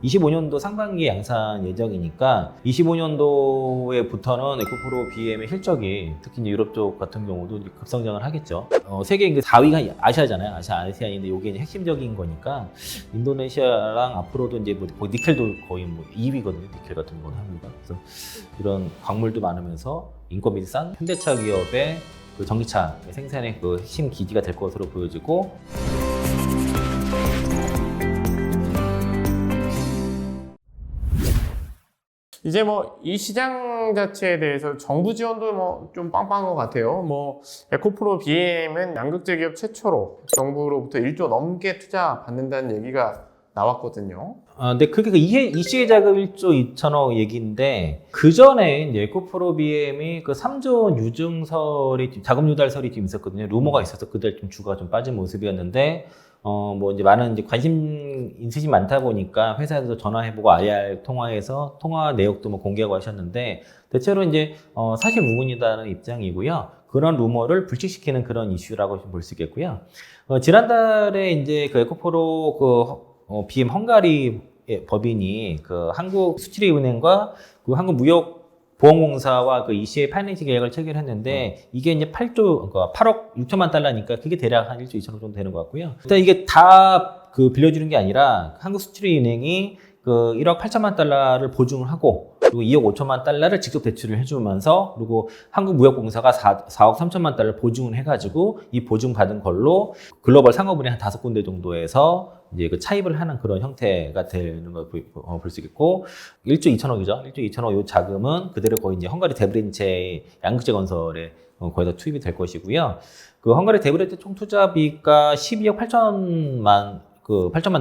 25년도 상반기에 양산 예정이니까 25년도에부터는 에코프로 BM의 실적이 특히 이제 유럽 쪽 같은 경우도 이제 급성장을 하겠죠. 세계 4위가 아시아잖아요. 아시아인데 이게 이제 핵심적인 거니까 인도네시아랑 앞으로도 이제 뭐 니켈도 거의 뭐 2위거든요. 니켈 같은 거는 합니다. 그래서 이런 광물도 많으면서 인건비도 싼 현대차 기업의 그 전기차 생산의 그 핵심 기지가 될 것으로 보여지고. 이제 뭐 이 시장 자체에 대해서 정부 지원도 뭐 좀 빵빵한 것 같아요. 뭐 에코프로 BM은 양극재 기업 최초로 정부로부터 1조 넘게 투자 받는다는 얘기가 나왔거든요. 근데 그게 이시의 자금 1조 2천억 얘기인데 그 전에 이제 에코프로 BM이 그 3조 유증설이 자금 유달설이 좀 있었거든요. 루머가 있어서 그들 좀 주가가 좀 빠진 모습이었는데 뭐 이제 많은 이제 관심 인식이 많다 보니까 회사에서 전화해보고 IR 통화해서 통화 내역도 뭐 공개하고 하셨는데 대체로 이제 사실 무근이다는 입장이고요. 그런 루머를 불식시키는 그런 이슈라고 볼 수 있겠고요. 지난달에 이제 그 에코프로 BM 헝가리 법인이 그 한국 수출입은행과 그 한국무역보험공사와 그 ECA 파이낸싱 계약을 체결했는데 이게 이제 8억 6천만 달러니까 그게 대략 한 1조 2천억 정도 되는 것 같고요. 일단 이게 다 그 빌려주는 게 아니라 한국수출입은행이 그 1억 8천만 달러를 보증을 하고 그리고 2억 5천만 달러를 직접 대출을 해주면서 그리고 한국무역공사가 4억 3천만 달러를 보증을 해가지고 이 보증받은 걸로 글로벌 상업은행 한 5군데 정도에서 이제 그 차입을 하는 그런 형태가 되는 걸 볼 수 있겠고 1조 2천억이죠. 1조 2천억 요 자금은 그대로 거의 이제 헝가리 데브린체 양극재 건설에 거의 다 투입이 될 것이고요. 그 헝가리 데브린체 총 투자비가 12억 8천만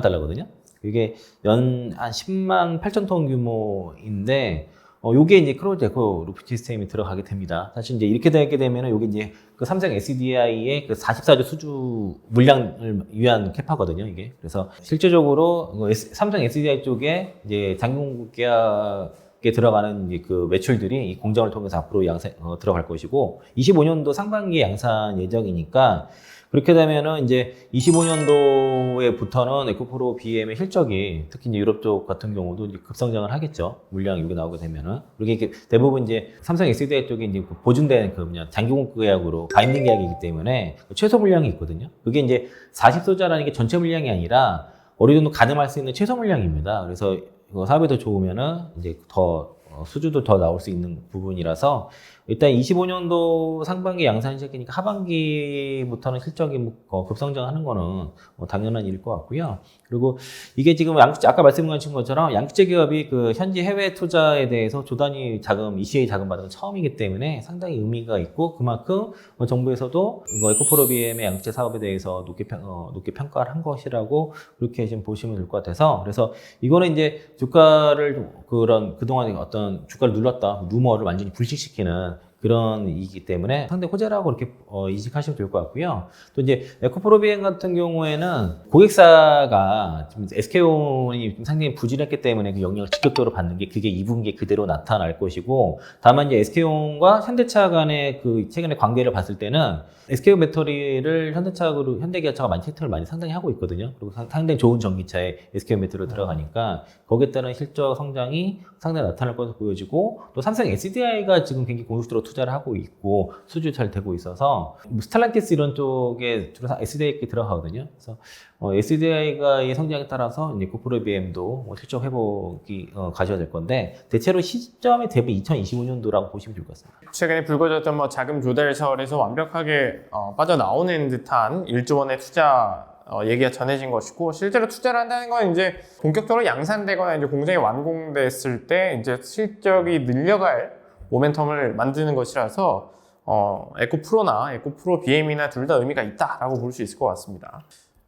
달러거든요. 이게 연 한 10만 8천 톤 규모인데, 요게 이제 크로데코 루프 시스템이 들어가게 됩니다. 사실 이제 이렇게 되게 되면은 요게 이제 그 삼성 SDI의 그 44조 수주 물량을 위한 캐파거든요, 이게. 그래서 실제적으로 삼성 SDI 쪽에 이제 장기공급 계약에 들어가는 이제 그 매출들이 이 공장을 통해서 앞으로 들어갈 것이고, 25년도 상반기에 양산 예정이니까 그렇게 되면은 이제 25년도에부터는 에코프로 BM의 실적이 특히 이제 유럽 쪽 같은 경우도 이제 급성장을 하겠죠. 물량이 여기 나오게 되면은. 그리고 이게 대부분 이제 삼성 SDI 쪽에 이제 보증된 그 장기 공급 계약으로 바인딩 계약이기 때문에 최소 물량이 있거든요. 그게 이제 40소자라는 게 전체 물량이 아니라 어느 정도 가늠할 수 있는 최소 물량입니다. 그래서 사업이 더 좋으면은 이제 더 수주도 더 나올 수 있는 부분이라서 일단 25년도 상반기 양산 시작이니까 하반기부터는 실적이 급성장하는 거는 당연한 일일 것 같고요. 그리고 이게 지금 아까 말씀하신 것처럼 양극재 기업이 그 현지 해외 투자에 대해서 조단위 자금, ECA 자금 받은 건 처음이기 때문에 상당히 의미가 있고 그만큼 정부에서도 에코프로 BM의 양극재 사업에 대해서 높게 평가를 한 것이라고 그렇게 지금 보시면 될 것 같아서 그래서 이거는 이제 주가를 그동안 어떤 주가를 눌렀다 루머를 완전히 불식시키는 그런 이기 때문에 상당히 호재라고 이렇게 인식하시면 될 것 같고요. 또 이제 에코프로 BM 같은 경우에는 고객사가 지금 SK온이 상당히 부진했기 때문에 그 영향을 직접적으로 받는 게 그게 2분기에 그대로 나타날 것이고 다만 이제 SK온과 현대차 간의 그 최근의 관계를 봤을 때는 SK온 배터리를 현대기아차가 많이 채택을 많이 상당히 하고 있거든요. 그리고 상당히 좋은 전기차에 SK온 배터리로 들어가니까 거기에 따른 실적 성장이 상당히 나타날 것으로 보여지고 또 삼성 SDI가 지금 굉장히 공격적으로 투자를 하고 있고 수주 잘 되고 있어서 스텔란티스 이런 쪽에 주로 SDI에 들어가거든요. 그래서 SDI가의 성장에 따라서 이제 에코프로 BM도 실적 회복이 가져야 될 건데 대체로 시점이 대부분 2025년도라고 보시면 좋을 것 같습니다. 최근에 불거졌던 뭐 자금 조달설에서 완벽하게 빠져나오는 듯한 1조 원의 투자 얘기가 전해진 것이고 실제로 투자를 한다는 건 이제 본격적으로 양산되거나 이제 공장이 완공됐을 때 이제 실적이 늘려갈 모멘텀을 만드는 것이라서 에코프로나 에코프로 BM이나 둘 다 의미가 있다라고 볼 수 있을 것 같습니다.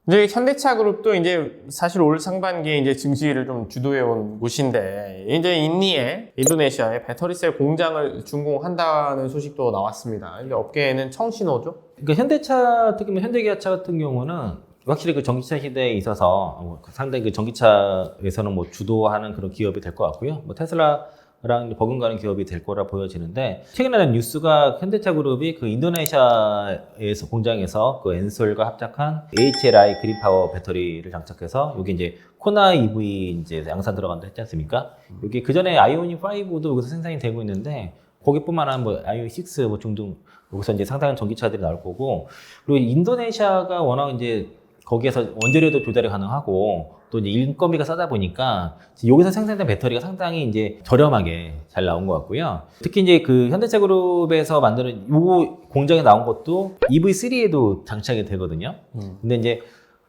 이제 현대차 그룹도 이제 사실 올 상반기에 이제 증시를 좀 주도해온 곳인데 이제 인니에 인도네시아에 배터리셀 공장을 준공한다는 소식도 나왔습니다. 이제 업계에는 청신호죠. 그러니까 현대차 특히 현대기아차 같은 경우는 확실히 그 전기차 시대에 있어서 상당히 그 전기차에서는 뭐 주도하는 그런 기업이 될 것 같고요. 뭐 테슬라 버금가는 기업이 될 거라 보여지는데 최근에 난 뉴스가 현대차 그룹이 그 인도네시아에서 공장에서 그 엔솔과 합작한 AHLI 그린파워 배터리를 장착해서 여기 이제 코나 EV 이제 양산 들어간다 했지 않습니까? 여기 그 전에 아이오닉 5도 여기서 생산이 되고 있는데 거기뿐만 아니라 뭐 아이오닉 6 뭐 등등 여기서 이제 상당한 전기차들이 나올 거고 그리고 인도네시아가 워낙 이제 거기에서 원재료도 조달이 가능하고 또 이제 인건비가 싸다 보니까 여기서 생산된 배터리가 상당히 이제 저렴하게 잘 나온 것 같고요. 특히 이제 그 현대차 그룹에서 만드는 요 공장에 나온 것도 EV3에도 장착이 되거든요. 근데 이제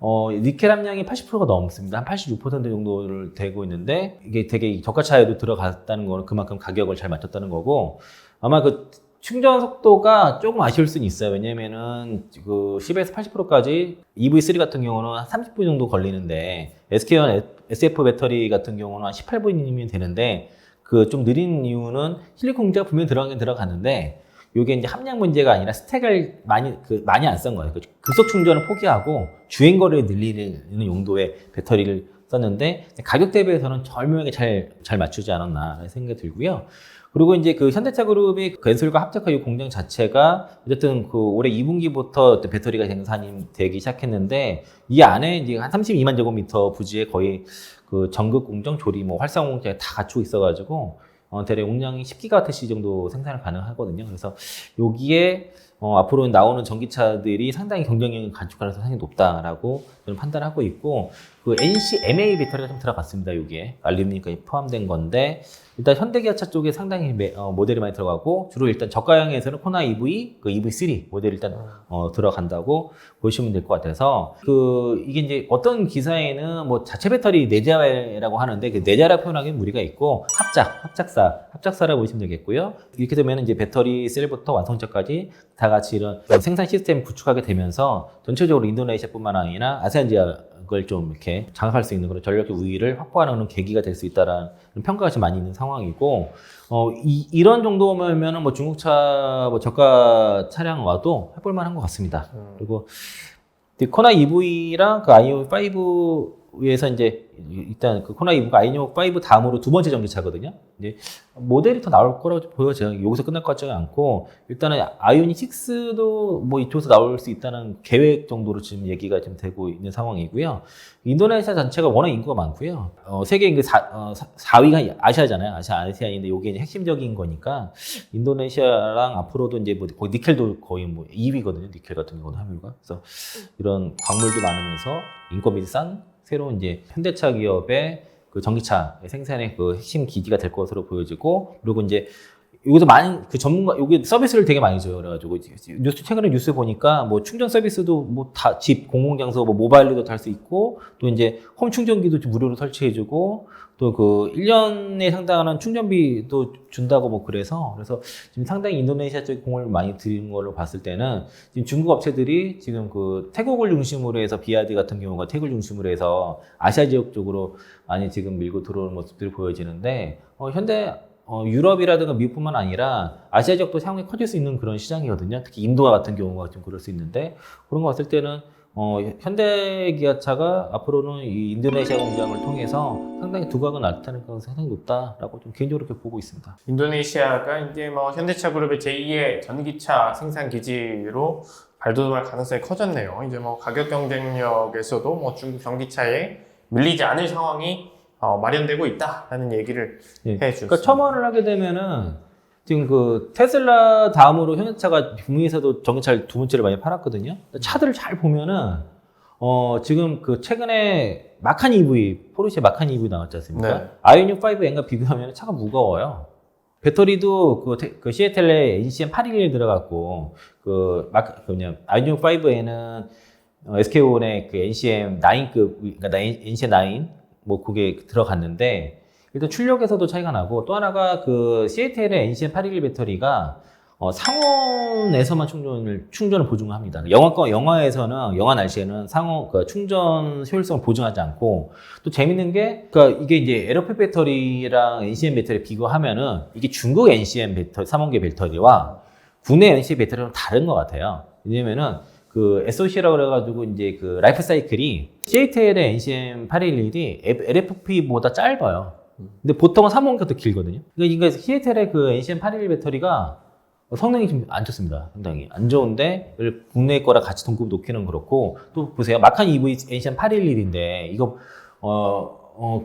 니켈 함량이 80%가 넘습니다. 한 86% 정도를 되고 있는데 이게 되게 저가차에도 들어갔다는 거는 그만큼 가격을 잘 맞췄다는 거고 아마 그 충전 속도가 조금 아쉬울 수는 있어요. 왜냐면은 그 10에서 80%까지 EV3 같은 경우는 한 30분 정도 걸리는데 SK1 SF 배터리 같은 경우는 한 18분이면 되는데 그 좀 느린 이유는 실리콘 공제가 분명히 들어가긴 들어갔는데 이게 이제 함량 문제가 아니라 스택을 많이 안 쓴 거예요. 급속 충전을 포기하고 주행 거리를 늘리는 용도의 배터리를 썼는데 가격 대비해서는 절묘하게 잘 맞추지 않았나 생각이 들고요. 그리고 이제 그 현대차 그룹이 그 엔솔과 합작한 이 공장 자체가 어쨌든 그 올해 2분기부터 배터리가 생산이 되기 시작했는데 이 안에 이제 한 32만 제곱미터 부지에 거의 그 전극 공정, 조리, 뭐 활성 공정에 다 갖추고 있어가지고 대략 용량이 10기가와트시 정도 생산을 가능하거든요. 그래서 여기에 앞으로 나오는 전기차들이 상당히 경쟁력을 간축할 가능성이 상당히 높다라고 저는 판단하고 있고 그 NCMA 배터리가 좀 들어갔습니다. 여기에 알루미늄까지 포함된 건데 일단 현대기아차 쪽에 상당히 모델이 많이 들어가고 주로 일단 저가형에서는 코나 EV, 그 EV3 모델이 일단 들어간다고 보시면 될 것 같아서 그 이게 이제 어떤 기사에는 뭐 자체 배터리 내재화라고 하는데 그 내재화 표현하기는 무리가 있고 합작사라고 보시면 되겠고요. 이렇게 되면 이제 배터리 셀부터 완성차까지 다 같이 이런 생산 시스템 구축하게 되면서 전체적으로 인도네시아뿐만 아니라 아세안 지역을 좀 이렇게 장악할 수 있는 그런 전략적 우위를 확보하는 그런 계기가 될 수 있다라는 평가가 좀 많이 있는 상황이고 이런 정도면은 뭐 중국차 뭐 저가 차량 와도 해볼 만한 것 같습니다. 그리고 코나 EV랑 그 아이오 5에서 이제 일단 그 코나 EV가 아이오 5 다음으로 두 번째 전기차거든요. 이제 모델이 더 나올 거라고 보여져요. 여기서 끝날 것 같지가 않고 일단은 아이오닉 6도 뭐 이쪽에서 나올 수 있다는 계획 정도로 지금 얘기가 좀 되고 있는 상황이고요. 인도네시아 자체가 워낙 인구가 많고요. 세계 인구 4위가 아시아잖아요. 아시아인데 이게 이제 핵심적인 거니까 인도네시아랑 앞으로도 이제 뭐 거의 니켈도 거의 뭐 2위거든요. 니켈 같은 경우는 함유가. 그래서 이런 광물도 많으면서 인건비도 싼 새로운 이제 현대차 기업의 그 전기차 생산의 그 핵심 기지가 될 것으로 보여지고 그리고 이제 여기서 많은 그 전문가 여기 서비스를 되게 많이 줘요. 그래가지고 최근에 뉴스 보니까 뭐 충전 서비스도 뭐 다 집 공공장소 뭐 모바일로도 할 수 있고 또 이제 홈 충전기도 무료로 설치해주고 또 그 1년에 상당한 충전비도 준다고 뭐 그래서 지금 상당히 인도네시아 쪽에 공을 많이 들인 걸로 봤을 때는 지금 중국 업체들이 지금 그 태국을 중심으로 해서 비아드 같은 경우가 태국을 중심으로 해서 아시아 지역 쪽으로 많이 지금 밀고 들어오는 모습들이 보여지는데 현대 유럽이라든가 미국뿐만 아니라 아시아 지역도 상당히 커질 수 있는 그런 시장이거든요. 특히 인도와 같은 경우가 좀 그럴 수 있는데 그런 거 봤을 때는 현대기아차가 앞으로는 이 인도네시아 공장을 통해서 상당히 두각은 나타날 가능성이 상당히 높다라고 좀 개인적으로 이렇게 보고 있습니다. 인도네시아가 이제 뭐 현대차 그룹의 제2의 전기차 생산 기지로 발돋움할 가능성이 커졌네요. 이제 뭐 가격 경쟁력에서도 뭐 중국 전기차에 밀리지 않을 상황이 마련되고 있다라는 얘기를 해주셨습니다. 그러니까 첨언을 하게 되면은 지금 그 테슬라 다음으로 현대차가 북미에서도 전기차를 두 번째를 많이 팔았거든요. 차들을 잘 보면은 지금 그 최근에 마칸 EV 포르쉐 마칸 EV 나왔지 않습니까? 네. 아이오닉 5N과 비교하면 차가 무거워요. 배터리도 그 시애틀에 NCM 811 들어갔고 아이오닉 5N은 SK온의 그 NCM 9급 그러니까 NCM 9 뭐 그게 들어갔는데 일단 출력에서도 차이가 나고 또 하나가 그 CATL의 NCM 811 배터리가 상온에서만 충전을 보증합니다. 영하에서는 영하 날씨에는 충전 효율성을 보증하지 않고 또 재밌는 게 그러니까 이게 이제 에어풀 배터리랑 NCM 배터리 비교하면은 이게 중국 NCM 배터리 3원계 배터리와 국내 NCM 배터리랑 다른 것 같아요. 왜냐면은 그 SOC라고 그래가지고 그 라이프 사이클이 CATL의 NCM 811이 LFP보다 짧아요. 근데 보통은 3호기가 더 길거든요. 그러니까 CATL의 그 NCM811 배터리가 성능이 좀 안 좋습니다. 상당히 안 좋은데 국내 거랑 같이 동급 놓기는 그렇고 또 보세요. 마칸 EV NCM811인데 이거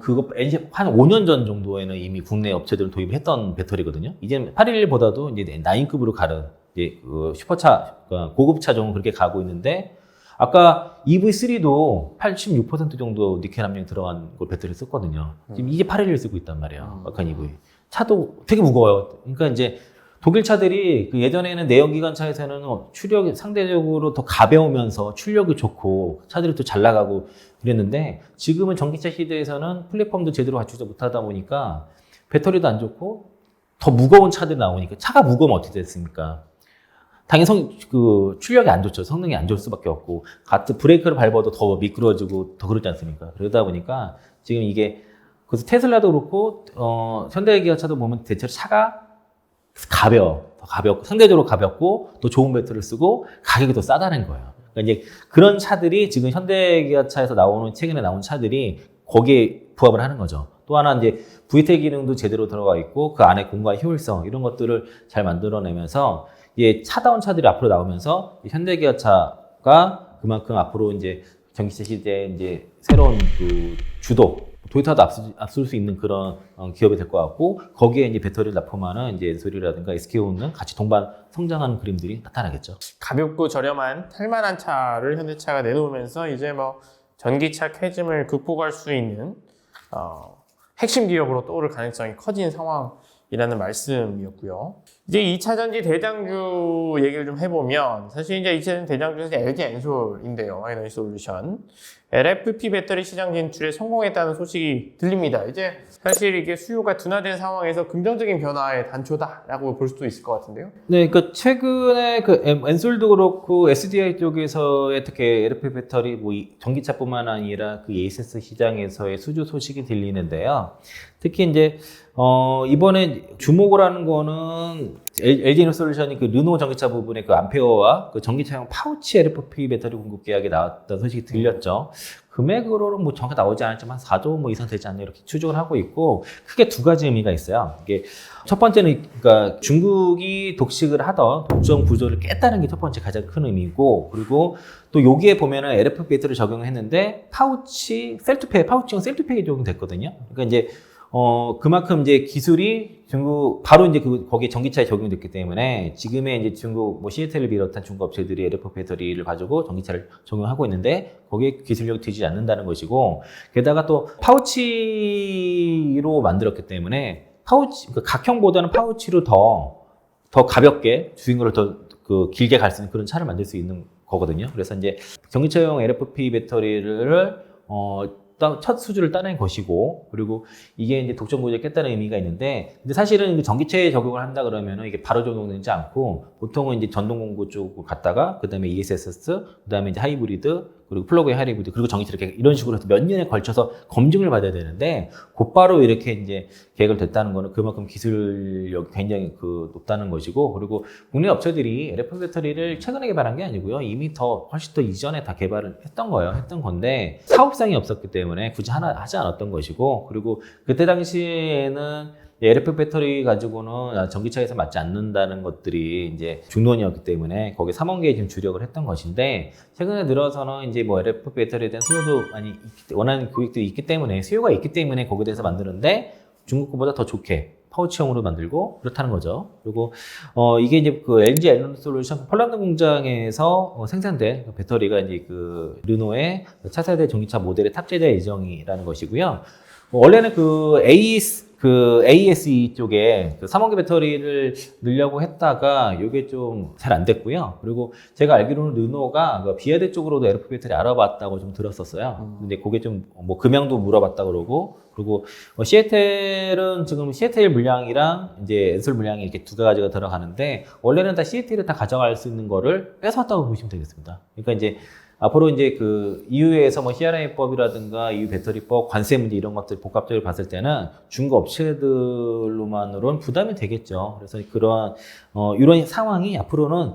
그거 NCM 한 5년 전 정도에는 이미 국내 업체들은 도입을 했던 배터리거든요. 이제 811보다도 이제 9급으로 가는 이제 그 슈퍼차 그러니까 고급 차종은 그렇게 가고 있는데 아까 EV3도 86% 정도 니켈 함량이 들어간 걸 배터리를 썼거든요. 지금 이게 811을 쓰고 있단 말이에요. 마칸 EV. 차도 되게 무거워요. 그러니까 이제 독일 차들이 그 예전에는 내연기관 차에서는 추력이 상대적으로 더 가벼우면서 출력이 좋고 차들이 또 잘 나가고 그랬는데 지금은 전기차 시대에서는 플랫폼도 제대로 갖추지 못하다 보니까 배터리도 안 좋고 더 무거운 차들이 나오니까 차가 무거우면 어떻게 됐습니까? 당연히 그 출력이 안 좋죠. 성능이 안 좋을 수밖에 없고 같은 브레이크를 밟아도 더 미끄러지고 더 그러지 않습니까? 그러다 보니까 지금 이게 그래서 테슬라도 그렇고 현대기아차도 보면 대체로 차가 더 가볍고 상대적으로 가볍고 또 좋은 배터리를 쓰고 가격이 더 싸다는 거예요. 그러니까 이제 그런 차들이 지금 현대기아차에서 나오는 최근에 나온 차들이 거기에 부합을 하는 거죠. 또 하나 이제 VTEC 기능도 제대로 들어가 있고 그 안에 공간 효율성 이런 것들을 잘 만들어내면서 예, 차다운 차들이 앞으로 나오면서 현대기아차가 그만큼 앞으로 이제 전기차 시대에 이제 새로운 그 주도 도요타도 앞설 수 있는 그런 기업이 될 것 같고 거기에 이제 배터리를 납품하는 이제 엔솔이라든가 SK온은 같이 동반 성장하는 그림들이 나타나겠죠. 가볍고 저렴한 탈만한 차를 현대차가 내놓으면서 이제 뭐 전기차 캐즘을 극복할 수 있는 핵심 기업으로 떠오를 가능성이 커진 상황이라는 말씀이었고요. 이제 2차 전지 대장주 얘기를 좀 해보면 사실 이제 2차 전지 대장주는 LG 엔솔인데요. 에너지솔루션. LFP 배터리 시장 진출에 성공했다는 소식이 들립니다. 이제 사실 이게 수요가 둔화된 상황에서 긍정적인 변화의 단초다라고 볼 수도 있을 것 같은데요. 네, 그 최근에 그 엔솔도 그렇고 SDI 쪽에서의 특히 LFP 배터리 뭐 전기차뿐만 아니라 그 ESS 시장에서의 수주 소식이 들리는데요. 특히 이제 이번에 주목을 하는 거는 LG 에너솔루션이 그 르노 전기차 부분에 그 암페어와 그 전기차용 파우치 LFP 배터리 공급 계약이 나왔다는 소식이 들렸죠. 금액으로는 뭐 정확히 나오지 않았지만 4조 뭐 이상 되지 않나 이렇게 추정을 하고 있고 크게 두 가지 의미가 있어요. 이게 첫 번째는 그러니까 중국이 독식을 하던 독점 구조를 깼다는 게 첫 번째 가장 큰 의미고 그리고 또 여기에 보면은 LFP 배터리 적용을 했는데 파우치용 셀투팩이 적용됐거든요. 그러니까 이제 그만큼 이제 기술이 중국, 바로 이제 거기에 전기차에 적용됐기 때문에 지금의 이제 중국, 뭐 시애틀을 비롯한 중국 업체들이 LFP 배터리를 가지고 전기차를 적용하고 있는데 거기에 기술력이 되지 않는다는 것이고 게다가 또 파우치로 만들었기 때문에 그러니까 각형보다는 파우치로 더 가볍게 주행거리를 더 그 길게 갈 수 있는 그런 차를 만들 수 있는 거거든요. 그래서 이제 전기차용 LFP 배터리를 첫 수주를 따낸 것이고, 그리고 이게 이제 독점 구조를 깼다는 의미가 있는데, 근데 사실은 전기체에 적용을 한다 그러면은 이게 바로 적용되지 않고, 보통은 이제 전동 공구 쪽으로 갔다가, 그 다음에 ESS, 그 다음에 이제 하이브리드, 그리고 플러그인 하이브리드, 그리고 전기체 이렇게 이런 식으로 해서 몇 년에 걸쳐서 검증을 받아야 되는데, 곧바로 이렇게 이제 계획을 됐다는 거는 그만큼 기술력이 굉장히 높다는 것이고, 그리고 국내 업체들이 LFP 배터리를 최근에 개발한 게 아니고요. 이미 훨씬 더 이전에 다 개발을 했던 건데, 사업상이 없었기 때문에 굳이 하지 않았던 것이고, 그리고 그때 당시에는 LFP 배터리 가지고는 전기차에서 맞지 않는다는 것들이 이제 중론이었기 때문에 거기에 3원계에 지금 주력을 했던 것인데 최근에 들어서는 이제 뭐 LFP 배터리에 대한 수요도 많이 원하는 교육도 있기 때문에 수요가 있기 때문에 거기에 대해서 만드는데 중국 거보다 더 좋게 파우치형으로 만들고 그렇다는 거죠. 그리고 이게 이제 그 LG 에너지솔루션 폴란드 공장에서 생산된 배터리가 이제 그 르노의 차세대 전기차 모델에 탑재될 예정이라는 것이고요. 원래는 ASE 쪽에 그 3원계 배터리를 넣으려고 했다가 이게 좀 잘 안 됐고요. 그리고 제가 알기로는 르노가 그 비아드 쪽으로도 LFP 배터리 알아봤다고 좀 들었었어요. 근데 그게 좀 뭐 금형도 물어봤다 그러고 그리고 시애틀은 지금 시애틀 물량이랑 이제 엔솔 물량이 이렇게 두 가지가 들어가는데 원래는 다 시애틀에 다 가져갈 수 있는 거를 뺏어왔다고 보시면 되겠습니다. 그러니까 이제 앞으로 이제 그 EU에서 뭐 CRI법이라든가 EU 배터리법, 관세 문제 이런 것들 복합적으로 봤을 때는 중국 업체들로만으로는 부담이 되겠죠. 그래서 그러한 이런 상황이 앞으로는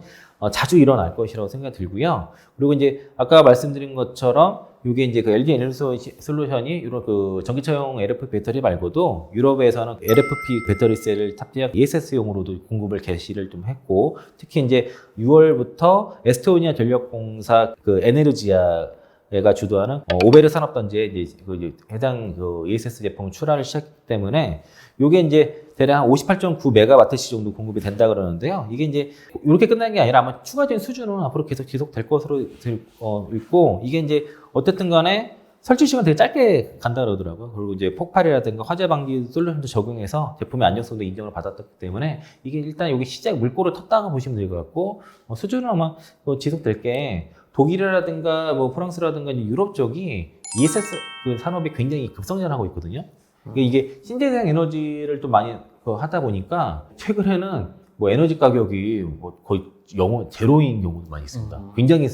자주 일어날 것이라고 생각이 들고요. 그리고 이제 아까 말씀드린 것처럼 이게 이제 그 LG 에너지 솔루션이 이런 그 전기차용 LFP 배터리 말고도 유럽에서는 LFP 배터리 셀을 탑재한 ESS용으로도 공급을 개시를 좀 했고, 특히 이제 6월부터 에스토니아 전력공사 그 에네르지아가 주도하는 오베르 산업단지에 이제 그 해당 그 ESS 제품 출하를 시작했기 때문에 이게 이제 대략 한 58.9메가와트시 정도 공급이 된다 그러는데요. 이게 이제 이렇게 끝나는 게 아니라 아마 추가적인 수준은 앞으로 계속 지속될 것으로 있고, 이게 이제 어쨌든 간에 설치 시간 되게 짧게 간다 그러더라고요. 그리고 이제 폭발이라든가 화재 방지 솔루션도 적용해서 제품의 안정성도 인정을 받았기 때문에 이게 일단 여기 시작 물꼬를 텄다고 보시면 될 것 같고, 수준은 아마 지속될 게 독일이라든가 뭐 프랑스라든가 이제 유럽 쪽이 ESS 그 산업이 굉장히 급성장하고 있거든요. 이게 신재생 에너지를 좀 많이 하다 보니까 최근에는 뭐 에너지 가격이 뭐 거의 제로인 경우도 많이 있습니다. 굉장히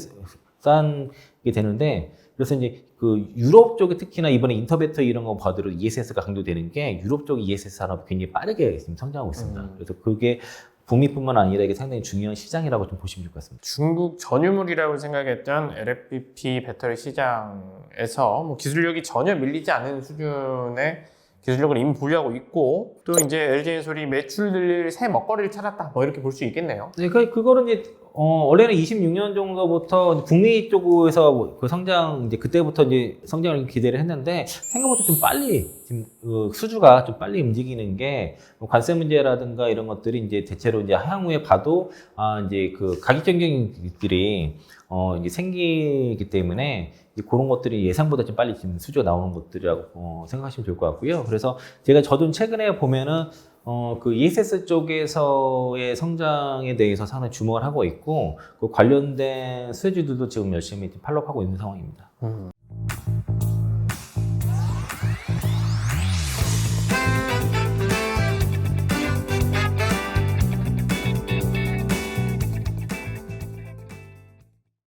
싼 게 되는데, 그래서 이제 그 유럽 쪽에 특히나 이번에 인터배터 이런 거 봐도 ESS가 강조되는 게 유럽 쪽 ESS 산업이 굉장히 빠르게 지금 성장하고 있습니다. 그래서 그게 북미뿐만 아니라 이게 상당히 중요한 시장이라고 좀 보시면 좋을 것 같습니다. 중국 전유물이라고 생각했던 LFP 배터리 시장에서 뭐 기술력이 전혀 밀리지 않는 수준의 기술력을 이미 보유하고 있고, 또 이제 LG엔솔이 매출 늘릴 새 먹거리를 찾았다, 뭐 이렇게 볼 수 있겠네요. 네, 그거는 이제 원래는 26년 정도부터 북미 쪽에서 그 성장, 이제 그때부터 이제 성장을 기대를 했는데, 생각보다 좀 빨리, 지금 수주가 좀 빨리 움직이는 게, 관세 문제라든가 이런 것들이 이제 대체로 이제 향후에 봐도, 이제 그 가격 경쟁들이, 이제 생기기 때문에, 이제 그런 것들이 예상보다 좀 빨리 지금 수주가 나오는 것들이라고 생각하시면 좋을 것 같고요. 그래서 저도 최근에 보면은, 그 ESS 쪽에서의 성장에 대해서 상당히 주목을 하고 있고, 그 관련된 수혜주들도 지금 열심히 팔로우하고 있는 상황입니다.